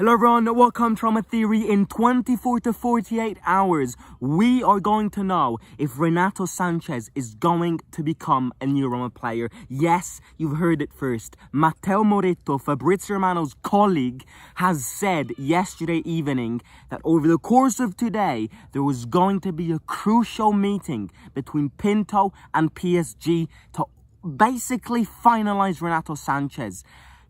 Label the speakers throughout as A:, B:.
A: Hello everyone, welcome to Roma Theory. In 24 to 48 hours, we are going to know if Renato Sanchez is going to become a new Roma player. Yes, you've heard it first. Matteo Moretto, Fabrizio Romano's colleague, has said yesterday evening that over the course of today, there was going to be a crucial meeting between Pinto and PSG to basically finalize Renato Sanchez.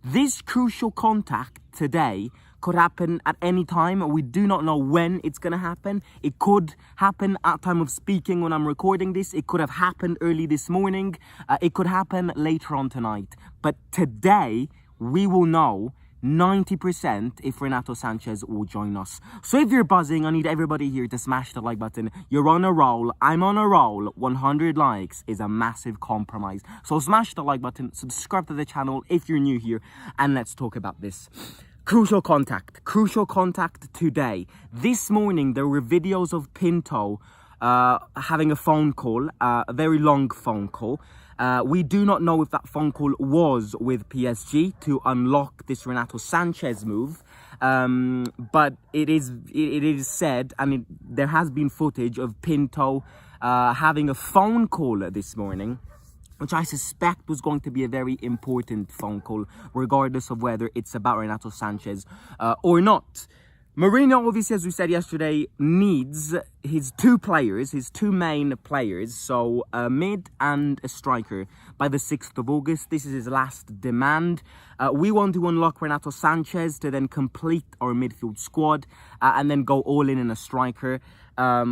A: This crucial contact today could happen at any time. We do not know when it's going to happen. It could happen at time of speaking when I'm recording this. It could have happened early this morning. It could happen later on tonight. But today, we will know 90% if Renato Sanchez will join us. So if you're buzzing, I need everybody here to smash the like button. You're on a roll. I'm on a roll. 100 likes is a massive compromise. So smash the like button, subscribe to the channel if you're new here, and let's talk about this. Crucial contact today. This morning, there were videos of Pinto having a phone call, a very long phone call. We do not know if that phone call was with PSG to unlock this Renato Sanchez move. But it is said, and there has been footage of Pinto having a phone call this morning, which I suspect was going to be a very important phone call, regardless of whether it's about Renato Sanchez or not. Mourinho, obviously, as we said yesterday, needs his two main players, so a mid and a striker, by the 6th of August. This is his last demand. We want to unlock Renato Sanchez to then complete our midfield squad and then go all in a striker,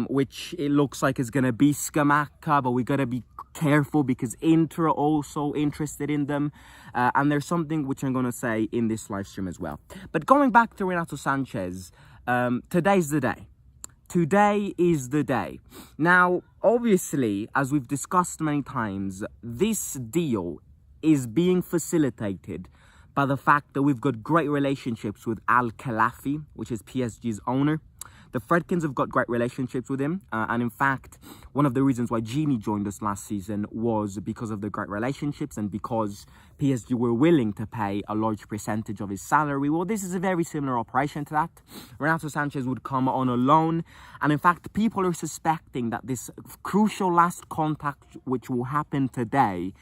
A: which it looks like is going to be Scamacca, but we got to be careful because Inter are also interested in them. And there's something which I'm going to say in this live stream as well. But going back to Renato Sanchez, today's the day. Today is the day. Now, obviously, as we've discussed many times, this deal is being facilitated by the fact that we've got great relationships with Al Khelafi, which is PSG's owner. The Fredkins have got great relationships with him. And in fact, one of the reasons why Gini joined us last season was because of the great relationships and because PSG were willing to pay a large percentage of his salary. Well, this is a very similar operation to that. Renato Sanchez would come on a loan. And in fact, people are suspecting that this crucial last contact, which will happen today,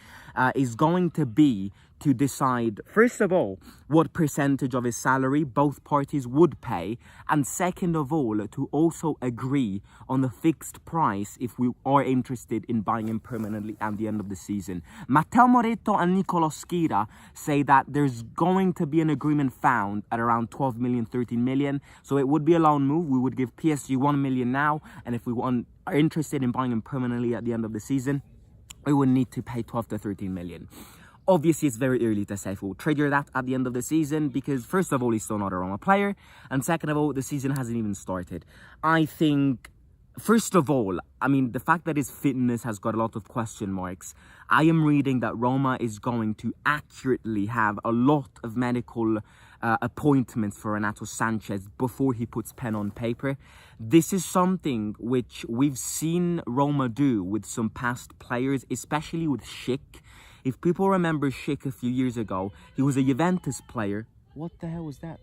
A: is going to be to decide, first of all, what percentage of his salary both parties would pay, and second of all, to also agree on the fixed price if we are interested in buying him permanently at the end of the season. Matteo Moretto and Nicolo Schira say that there's going to be an agreement found at around 12 million, 13 million. So it would be a loan move. We would give PSG 1 million now, and if we are interested in buying him permanently at the end of the season, we would need to pay 12 to 13 million. Obviously, it's very early to say if we'll trigger that at the end of the season because, first of all, he's still not a Roma player. And second of all, the season hasn't even started. I think, first of all, the fact that his fitness has got a lot of question marks. I am reading that Roma is going to accurately have a lot of medical appointments for Renato Sanchez before he puts pen on paper. This is something which we've seen Roma do with some past players, especially with Schick. If people remember Schick a few years ago, he was a Juventus player. What the hell was that?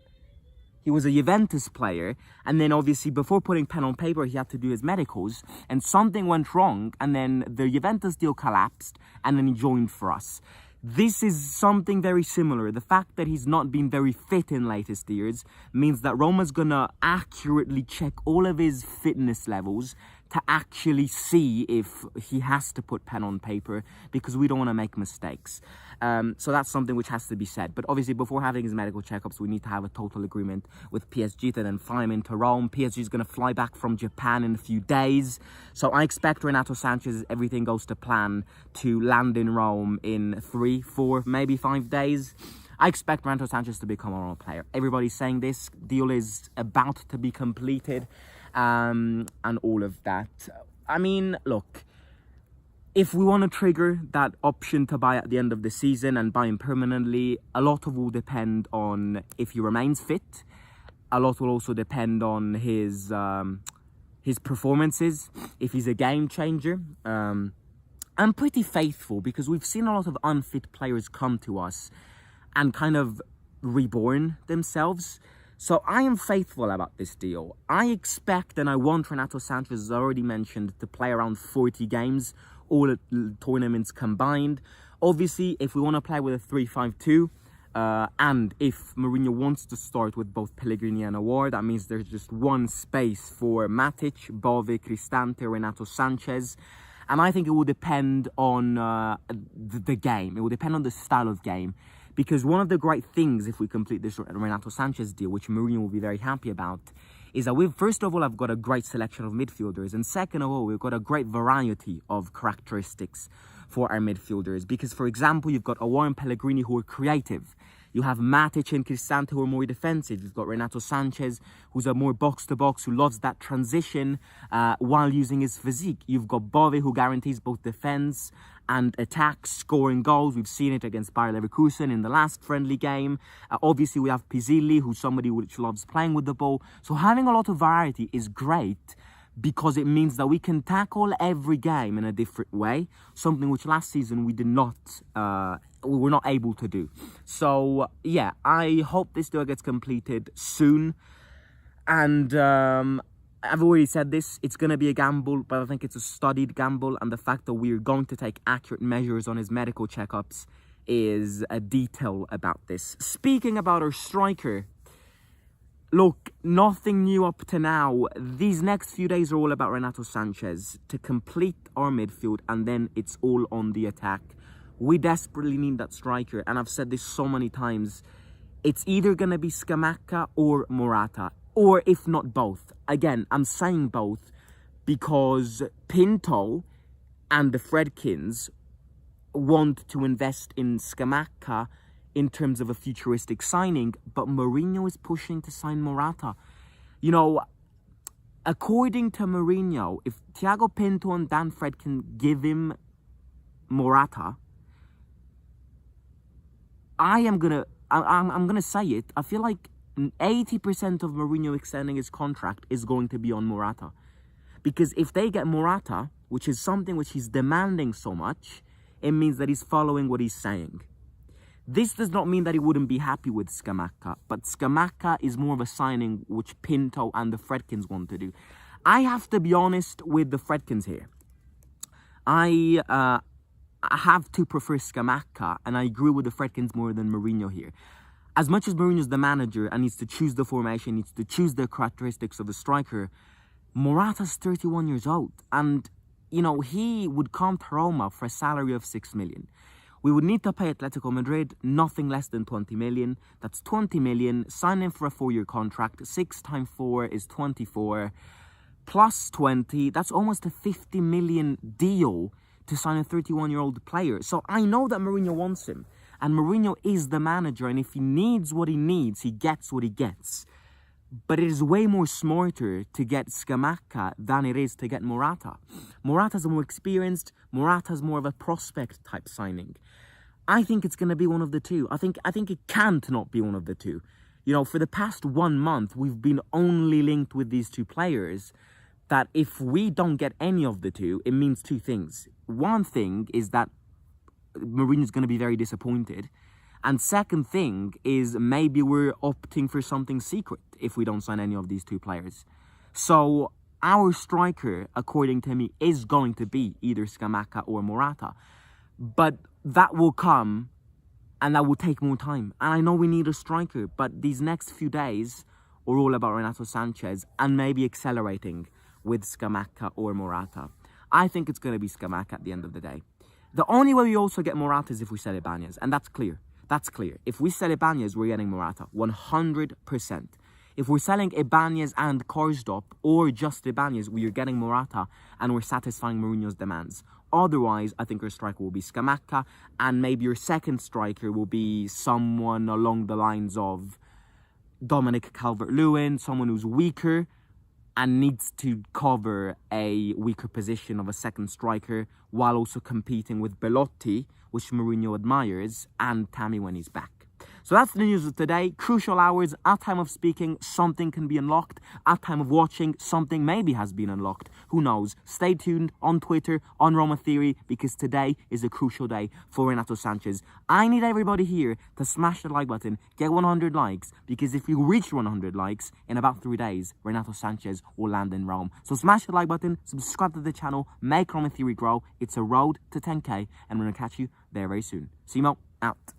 A: He was a Juventus player, and then obviously before putting pen on paper, he had to do his medicals, and something went wrong, and then the Juventus deal collapsed, and then he joined for us. This is something very similar. The fact that he's not been very fit in latest years means that Roma's gonna accurately check all of his fitness levels to actually see if he has to put pen on paper because we don't want to make mistakes. So that's something which has to be said. But obviously, before having his medical checkups, we need to have a total agreement with PSG to then fly him into Rome. PSG is going to fly back from Japan in a few days. So I expect Renato Sanchez, if everything goes to plan, to land in Rome in 3, 4, maybe 5 days. I expect Renato Sanchez to become a Roma player. Everybody's saying this deal is about to be completed. And all of that. Look, if we want to trigger that option to buy at the end of the season and buy him permanently, a lot will depend on if he remains fit. A lot will also depend on his performances, if he's a game changer. I'm pretty faithful because we've seen a lot of unfit players come to us and kind of reborn themselves. So I am faithful about this deal. I expect and I want Renato Sanchez, as I already mentioned, to play around 40 games, all tournaments combined. Obviously, if we want to play with a 3-5-2, and if Mourinho wants to start with both Pellegrini and Aouar, that means there's just one space for Matic, Bove, Cristante, Renato Sanchez. And I think it will depend on the game. It will depend on the style of game. Because one of the great things, if we complete this Renato Sanchez deal, which Mourinho will be very happy about, is that we've, first of all, I've got a great selection of midfielders. And second of all, we've got a great variety of characteristics for our midfielders. Because, for example, you've got Aouar and Pellegrini who are creative. You have Matic and Cristante who are more defensive. You've got Renato Sanchez, who's a more box-to-box, who loves that transition while using his physique. You've got Bove, who guarantees both defense and attack, scoring goals. We've seen it against Bayer Leverkusen in the last friendly game. Obviously, we have Pizzilli, who's somebody which loves playing with the ball. So having a lot of variety is great, because it means that we can tackle every game in a different way, something which last season we did not, we were not able to do. So yeah, I hope this deal gets completed soon. And I've already said this, it's going to be a gamble, but I think it's a studied gamble, and the fact that we're going to take accurate measures on his medical checkups is a detail about this. Speaking about our striker, look, nothing new up to now. These next few days are all about Renato Sanchez to complete our midfield, and then it's all on the attack. We desperately need that striker, and I've said this so many times. It's either going to be Scamacca or Morata, or if not both. Again, I'm saying both because Pinto and the Fredkins want to invest in Scamacca in terms of a futuristic signing, but Mourinho is pushing to sign Morata. You know, according to Mourinho, if Thiago Pinto and Dan Fredkin give him Morata, I'm gonna say it. I feel like 80% of Mourinho extending his contract is going to be on Morata. Because if they get Morata, which is something which he's demanding so much, it means that he's following what he's saying. This does not mean that he wouldn't be happy with Scamacca, but Scamacca is more of a signing which Pinto and the Fredkins want to do. I have to be honest with the Fredkins here. I have to prefer Scamacca, and I agree with the Fredkins more than Mourinho here. As much as Mourinho's the manager and needs to choose the formation, needs to choose the characteristics of the striker, Morata's 31 years old. And, you know, he would come to Roma for a salary of 6 million. We would need to pay Atletico Madrid nothing less than 20 million. That's 20 million, sign him for a 4-year contract. 6 times 4 is 24. Plus 20, that's almost a 50 million deal to sign a 31-year-old player. So I know that Mourinho wants him. And Mourinho is the manager, and if he needs what he needs, he gets what he gets. But it is way more smarter to get Scamacca than it is to get Morata. Morata's more experienced. Morata's more of a prospect type signing. I think it's going to be one of the two. I think it can't not be one of the two. You know, for the past 1 month, we've been only linked with these two players. That if we don't get any of the two, it means two things. One thing is that Mourinho's going to be very disappointed. And second thing is maybe we're opting for something secret if we don't sign any of these two players. So our striker, according to me, is going to be either Scamacca or Morata. But that will come and that will take more time. And I know we need a striker, but these next few days are all about Renato Sanchez and maybe accelerating with Scamacca or Morata. I think it's going to be Scamacca at the end of the day. The only way we also get Morata is if we sell Ibanez, and that's clear. That's clear. If we sell Ibanez, we're getting Morata, 100%. If we're selling Ibanez and Karsdorp, or just Ibanez, we are getting Morata, and we're satisfying Mourinho's demands. Otherwise, I think our striker will be Scamacca, and maybe your second striker will be someone along the lines of Dominic Calvert-Lewin, someone who's weaker, and needs to cover a weaker position of a second striker while also competing with Belotti, which Mourinho admires, and Tammy when he's back. So that's the news of today. Crucial hours. At time of speaking, something can be unlocked. At time of watching, something maybe has been unlocked. Who knows? Stay tuned on Twitter, on Roma Theory, because today is a crucial day for Renato Sanchez. I need everybody here to smash the like button, get 100 likes, because if you reach 100 likes in about 3 days, Renato Sanchez will land in Rome. So smash the like button, subscribe to the channel, make Roma Theory grow. It's a road to 10k, and I'm going to catch you there very soon. Simo, out.